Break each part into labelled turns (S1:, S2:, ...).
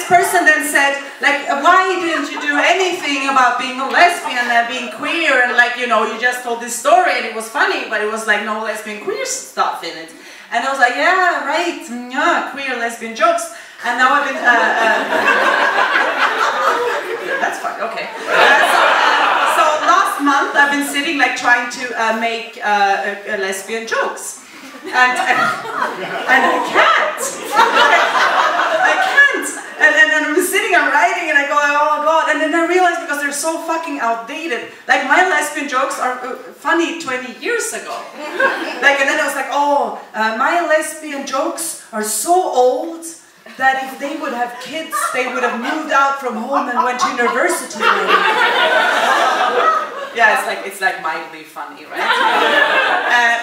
S1: person then said, like, why didn't you do anything about being a lesbian and being queer, and like, you know, you just told this story and it was funny, but it was like no lesbian queer stuff in it. And I was like, yeah, right, yeah, queer lesbian jokes. And now I've been, that's fine, okay. So last month I've been sitting like trying to make lesbian jokes. And I can't. I can't. And I'm sitting, I'm writing, and I go, oh God. And then I realize, because they're so fucking outdated. Like, my lesbian jokes are funny 20 years ago. Like, and then I was like, oh, my lesbian jokes are so old that if they would have kids, they would have moved out from home and went to university. Yeah, it's like mildly funny, right?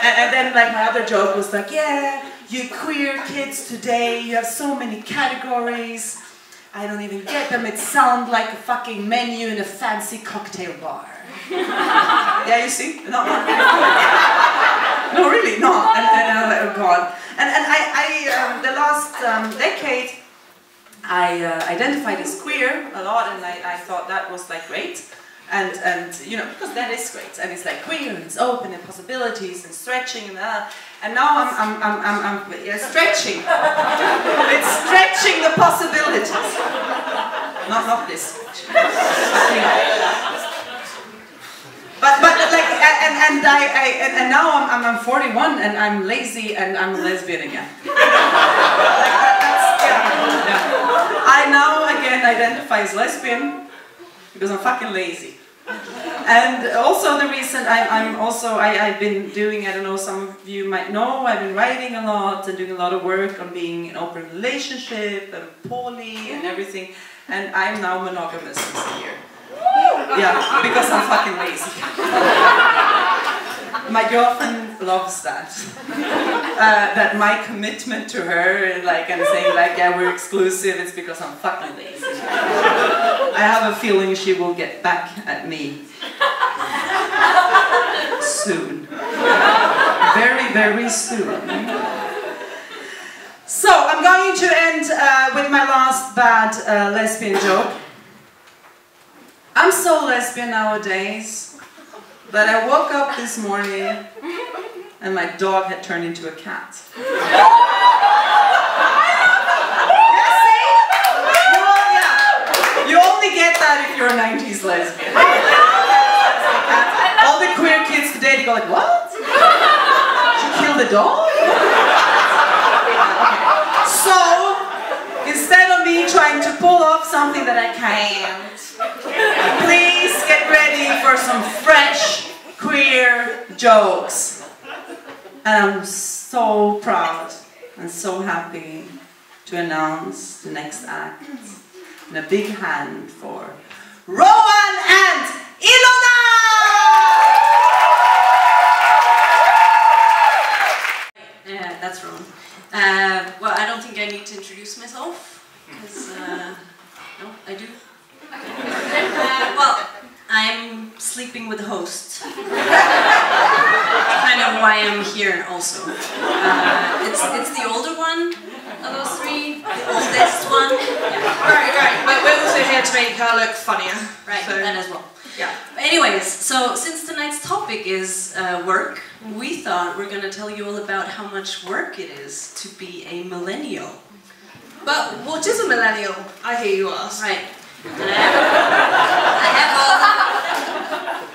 S1: And then like my other joke was like, yeah, you queer kids today, you have so many categories. I don't even get them. It sounds like a fucking menu in a fancy cocktail bar. Yeah, you see? No, no, really, no. And oh God. And I the last decade, I identified as queer a lot, and I thought that was like great. And you know, because that is great, and it's like queer, and it's open, and possibilities, and stretching, and now I'm stretching. It's stretching the possibilities. Not this stretch. But like, and now I'm 41, and I'm lazy, and I'm a lesbian again. I now again identify as lesbian because I'm fucking lazy. And also the reason I've been doing, I don't know, some of you might know, I've been writing a lot and doing a lot of work on being in an open relationship and poly and everything, and I'm now monogamous this year. Yeah, because I'm fucking lazy. My girlfriend loves that. That my commitment to her, like, and saying like, yeah, we're exclusive, it's because I'm fucking lazy. I have a feeling she will get back at me soon. Very, very soon. So I'm going to end with my last bad lesbian joke. I'm so lesbian nowadays that I woke up this morning and my dog had turned into a cat. You only get that if you're a 90s lesbian. All the queer kids today, they go like, what? She killed a dog? So, instead of me trying to pull off something that I can't, please get ready for some fresh queer jokes. And I'm so proud and so happy to announce the next act. And a big hand for Rowan and Ilona!
S2: Yeah, that's Rowan. Well, I don't think I need to introduce myself, because, no, I do. Well, I'm sleeping with the host. Kind of why I'm here also. It's the older one of those three, the oldest one. Yeah.
S3: Right, but we're also here to make her look funnier.
S2: Right,
S3: so,
S2: that as well.
S3: Yeah.
S2: But anyways, so since tonight's topic is work, we thought we're going to tell you all about how much work it is to be a millennial.
S3: But what is a millennial? I hear you ask.
S2: Right. And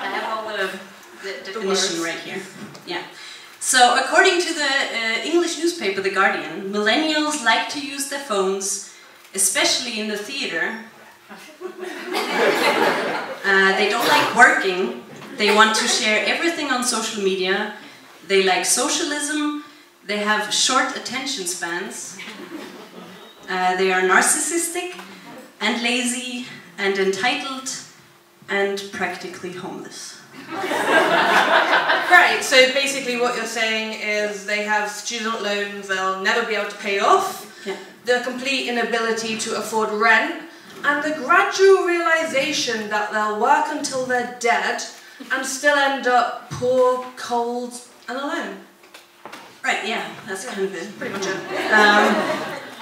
S2: I have all the definition right here. Yeah. So, according to the English newspaper The Guardian, millennials like to use their phones, especially in the theater. They don't like working. They want to share everything on social media. They like socialism. They have short attention spans. They are narcissistic and lazy and entitled and practically homeless.
S3: Right, so basically what you're saying is they have student loans they'll never be able to pay off,
S2: Yeah.
S3: the complete inability to afford rent, and the gradual realization that they'll work until they're dead and still end up poor, cold, and alone.
S2: Right, yeah, that's kind of it.
S3: Pretty much it.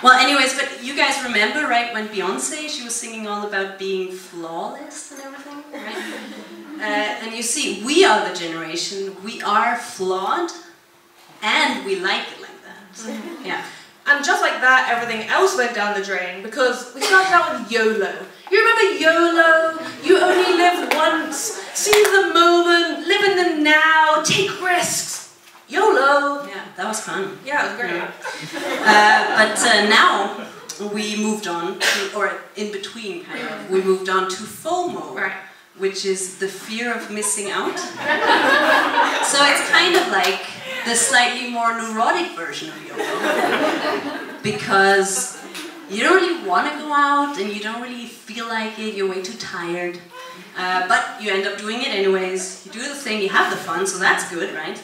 S2: Well, anyways, but you guys remember, right, when Beyonce, she was singing all about being flawless and everything, right? And you see, we are the generation, we are flawed, and we like it like that. Yeah.
S3: And just like that, everything else went down the drain, because we started out with YOLO. You remember YOLO? You only live once. Seize the moment, live in the now, take risks. YOLO!
S2: Yeah, that was fun.
S3: Yeah, it was great.
S2: But now, we moved on, to, or in between kind of, we moved on to FOMO.
S3: Right.
S2: Which is the fear of missing out. So it's kind of like the slightly more neurotic version of YOLO. Because you don't really want to go out and you don't really feel like it, you're way too tired. But you end up doing it anyways. You do the thing, you have the fun, so that's good, right?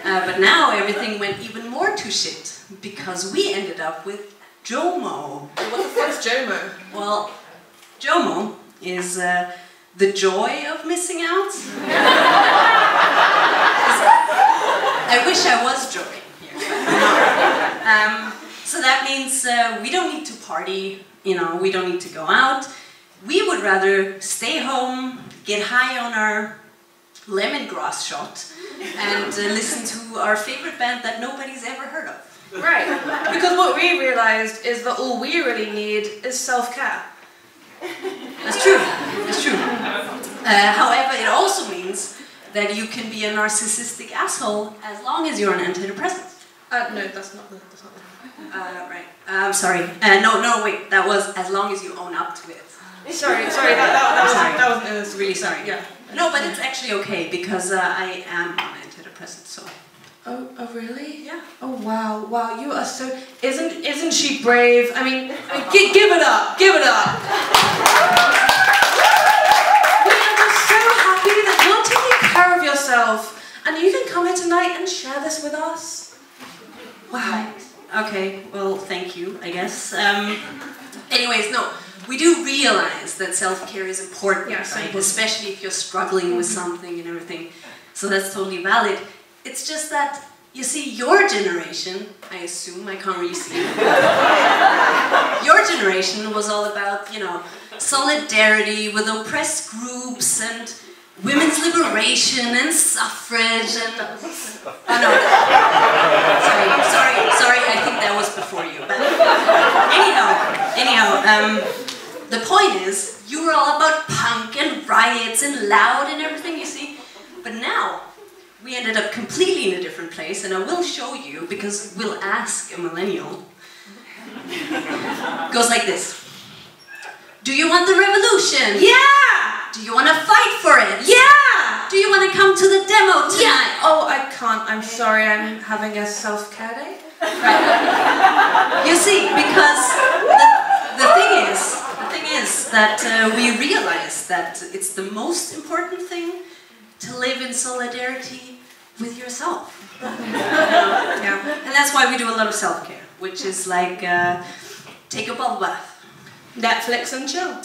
S2: But now everything went even more to shit because we ended up with JOMO.
S3: What the fuck's JOMO?
S2: Well, JOMO is the joy of missing out. I wish I was joking here. So that means we don't need to party, you know, we don't need to go out. We would rather stay home, get high on our lemongrass shot, and listen to our favorite band that nobody's ever heard of.
S3: Right, because what we realised is that all we really need is self-care.
S2: That's true, that's true. However, it also means that you can be a narcissistic asshole as long as you're on antidepressants.
S3: No, that's not the
S2: right. Sorry. No, wait. That was as long as you own up to it.
S3: Sorry, that was really sorry. Yeah.
S2: No, but it's actually okay because I am on antidepressants, so.
S3: Oh, really?
S2: Yeah.
S3: Oh wow, you are so. Isn't she brave? I mean, give it up, give it up. We are just so happy that you're taking care of yourself, and you can come here tonight and share this with us. Wow.
S2: Okay. Well, thank you. I guess. Anyways, no. We do realize that self-care is important,
S3: yes,
S2: right? Especially if you're struggling with something and everything. So that's totally valid. It's just that, you see, your generation, I assume, I can't really see, your generation was all about, you know, solidarity with oppressed groups and women's liberation and suffrage and... Oh no, sorry, I think that was before you. But anyhow, the point is, you were all about punk and riots and loud and everything, you see. But now, we ended up completely in a different place, and I will show you, because we'll ask a millennial. It goes like this. Do you want the revolution?
S3: Yeah!
S2: Do you want to fight for it?
S3: Yeah!
S2: Do you want to come to the demo tonight?
S3: Yeah! Oh, I can't. I'm sorry. I'm having a self-care day.
S2: Right. You see, because the thing is that we realize that it's the most important thing to live in solidarity with yourself. Yeah. And that's why we do a lot of self-care, which is like take a bubble bath.
S3: Netflix and chill.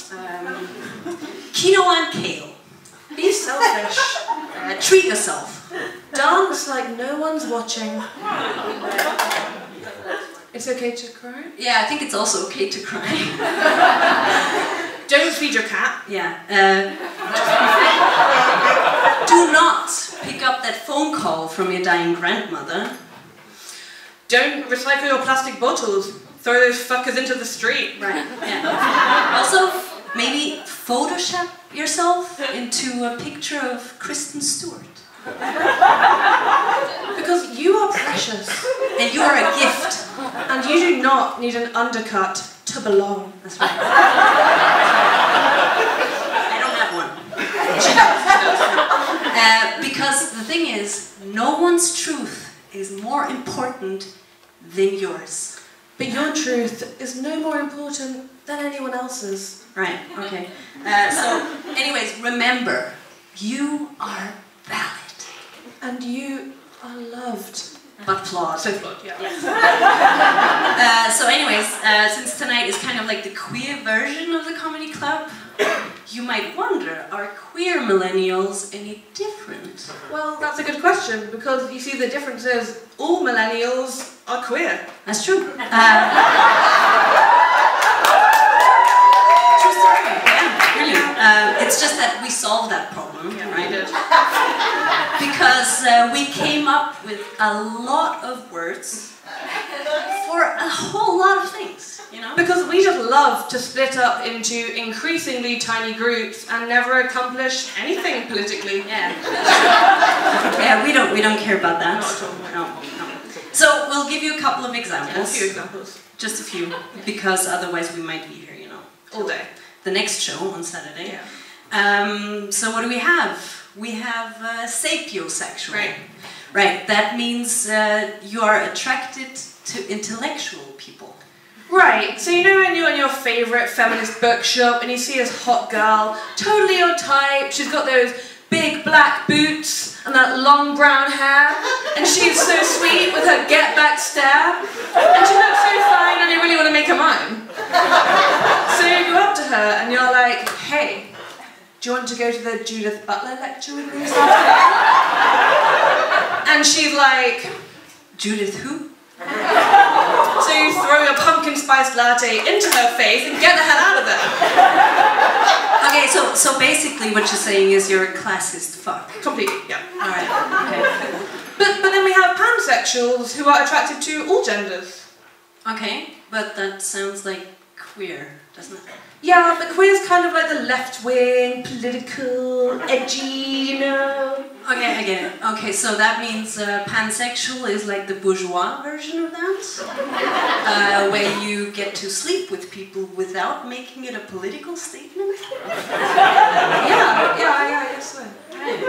S2: Quinoa and kale.
S3: Be selfish.
S2: Treat yourself.
S3: Dance like no one's watching. It's okay to cry?
S2: Yeah, I think it's also okay to cry.
S3: Don't feed your cat.
S2: Yeah. Do not pick up that phone call from your dying grandmother.
S3: Don't recycle your plastic bottles. Throw those fuckers into the street.
S2: Right, yeah. Also, maybe Photoshop yourself into a picture of Kristen Stewart.
S3: Because you are precious.
S2: And you are a gift.
S3: And you do not need an undercut to belong.
S2: That's right. I don't have one.
S3: She does.
S2: Because the thing is, no one's truth is more important than yours.
S3: But your truth is no more important than anyone else's.
S2: Right, okay. So, anyways, remember, you are valid.
S3: And you are loved.
S2: But flawed.
S3: So flawed, yeah.
S2: So anyways, since tonight is kind of like the queer version of the comedy club, you might wonder, are queer millennials any different?
S3: Well, that's a good question, because you see the difference is all millennials are queer.
S2: That's true. True story, yeah, really. It's just that we solved that problem, right? Because we came up with a lot of words for a whole lot of things, you know?
S3: Because we just love to split up into increasingly tiny groups and never accomplish anything politically.
S2: Yeah. Yeah, we don't care about that.
S3: Not at all.
S2: No. So we'll give you a couple of examples.
S3: Yeah, a few examples.
S2: Just a few, because otherwise we might be here, you know.
S3: All day.
S2: The next show on Saturday.
S3: Yeah.
S2: So what do we have? We have sapiosexual.
S3: Right.
S2: Right, that means you are attracted to intellectual people.
S3: Right, so you know when you're in your favourite feminist bookshop and you see this hot girl, totally your type, she's got those big black boots and that long brown hair, and she's so sweet with her get back stare, and she looks so fine and you really want to make her mine. So you go up to her and you're like, hey, do you want to go to the Judith Butler lecture with me this afternoon? And she's like,
S2: Judith who?
S3: So you throw your pumpkin spice latte into her face and get the hell out of there.
S2: Okay, so basically what you're saying is you're a classist fuck.
S3: Completely, yeah.
S2: Alright, okay.
S3: But then we have pansexuals who are attracted to all genders.
S2: Okay, but that sounds like queer, doesn't it?
S3: Yeah, but queer's kind of like the left-wing, political, edgy, you know.
S2: Okay, I get it. Okay, so that means pansexual is like the bourgeois version of that? Where you get to sleep with people without making it a political statement?
S3: Yeah, I guess so.
S2: Right.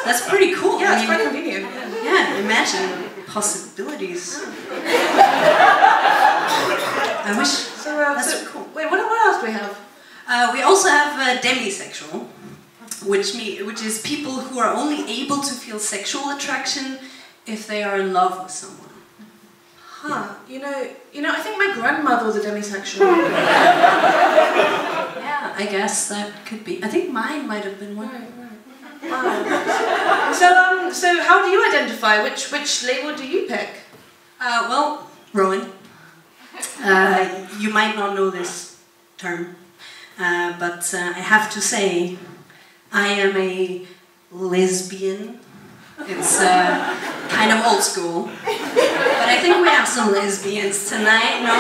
S2: That's pretty cool.
S3: Yeah,
S2: I
S3: it's
S2: mean,
S3: quite convenient.
S2: Yeah, imagine possibilities. I wish.
S3: So,
S2: that's so cool.
S3: Wait, what else do we have?
S2: We also have demisexual, which is people who are only able to feel sexual attraction if they are in love with someone.
S3: Huh? Yeah. You know, I think my grandmother was a demisexual.
S2: Yeah, I guess that could be. I think mine might have been one.
S3: Right. Wow. So how do you identify? Which label do you pick?
S2: Well, Rowan, you might not know this term, but I have to say, I am a lesbian. It's kind of old school, but I think we have some lesbians tonight, no?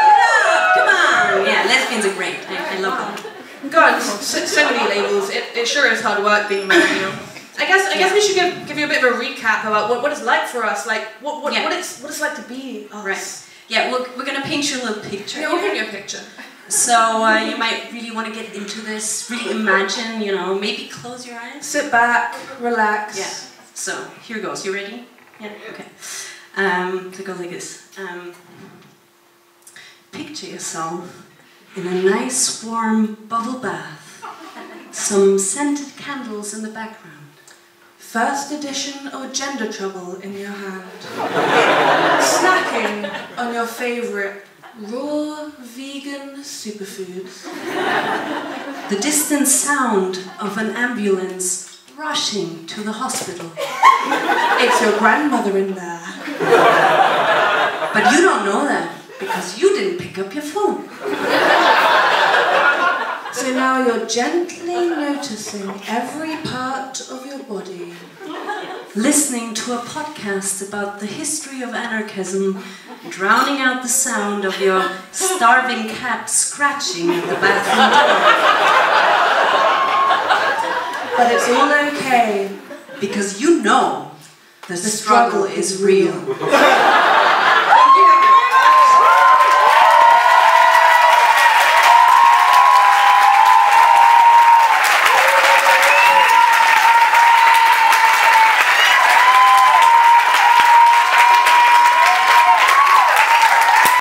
S2: Yeah, come on! Yeah, lesbians are great. I love them.
S3: God, so many labels. It sure is hard work being millennial. I guess we should give you a bit of a recap about what it's like for us, like what it's like to be us.
S2: Right. Yeah, we're gonna paint you a little picture.
S3: Yeah, we'll paint you a picture.
S2: So you might really want to get into this, really imagine, you know, maybe close your eyes.
S3: Sit back, relax.
S2: Yeah. So here goes. You ready? Yeah. Okay. So it goes like this. Picture yourself in a nice warm bubble bath. Some scented candles in the background.
S3: First edition of Gender Trouble in your hand. Snacking on your favourite raw vegan superfoods.
S2: The distant sound of an ambulance rushing to the hospital.
S3: It's your grandmother in there.
S2: But you don't know that because you didn't pick up your phone.
S3: So now you're gently noticing every part of your body.
S2: Listening to a podcast about the history of anarchism, drowning out the sound of your starving cat scratching at the bathroom door.
S3: But it's all okay,
S2: because you know the struggle is real.